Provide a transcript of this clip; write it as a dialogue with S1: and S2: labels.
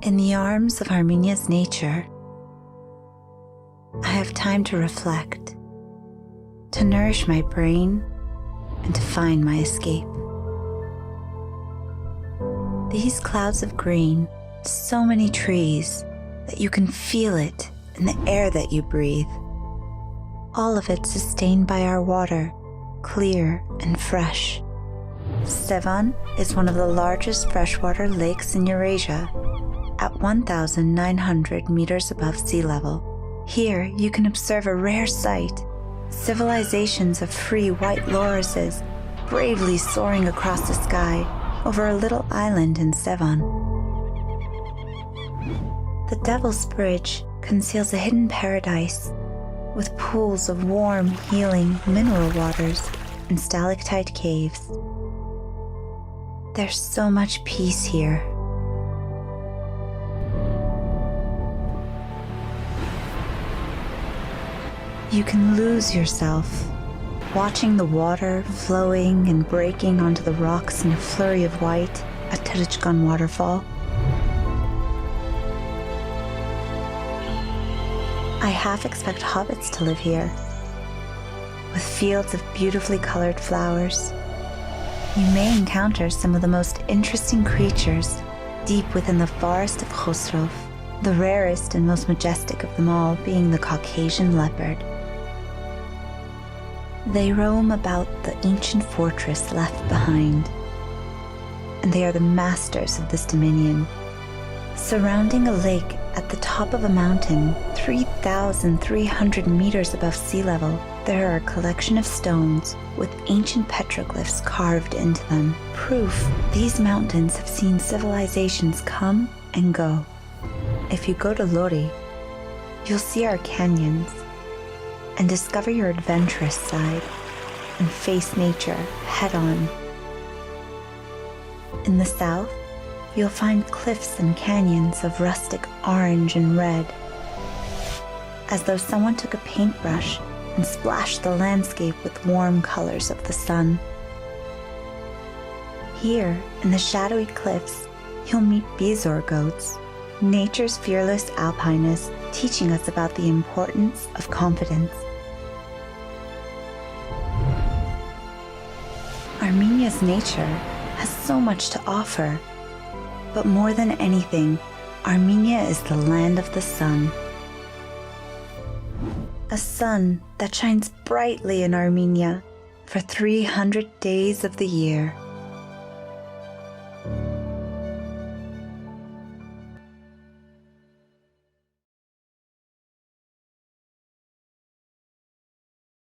S1: In the arms of Armenia's nature, I have time to reflect, to nourish my brain, and to find my escape. These clouds of green, so many trees that you can feel it in the air that you breathe. All of it sustained by our water, clear and fresh. Sevan is one of the largest freshwater lakes in Eurasia, at 1,900 meters above sea level. Here you can observe a rare sight, civilizations of free white lorises bravely soaring across the sky over a little island in Sevan. The Devil's Bridge conceals a hidden paradise with pools of warm, healing mineral waters and stalactite caves. There's so much peace here. You can lose yourself, watching the water flowing and breaking onto the rocks in a flurry of white at Terechkan waterfall. I half expect hobbits to live here, with fields of beautifully colored flowers. You may encounter some of the most interesting creatures deep within the forest of Khosrov, the rarest and most majestic of them all being the Caucasian leopard. They roam about the ancient fortress left behind, and they are the masters of this dominion. Surrounding a lake at the top of a mountain, 3,300 meters above sea level, there are a collection of stones with ancient petroglyphs carved into them. Proof these mountains have seen civilizations come and go. If you go to Lori, you'll see our canyons and discover your adventurous side and face nature head-on. In the south, you'll find cliffs and canyons of rustic orange and red, as though someone took a paintbrush and splashed the landscape with warm colors of the sun. Here, in the shadowy cliffs, you'll meet Bizor goats, nature's fearless alpinists, teaching us about the importance of confidence. Armenia's nature has so much to offer, but more than anything, Armenia is the land of the sun. A sun that shines brightly in Armenia for 300 days of the year.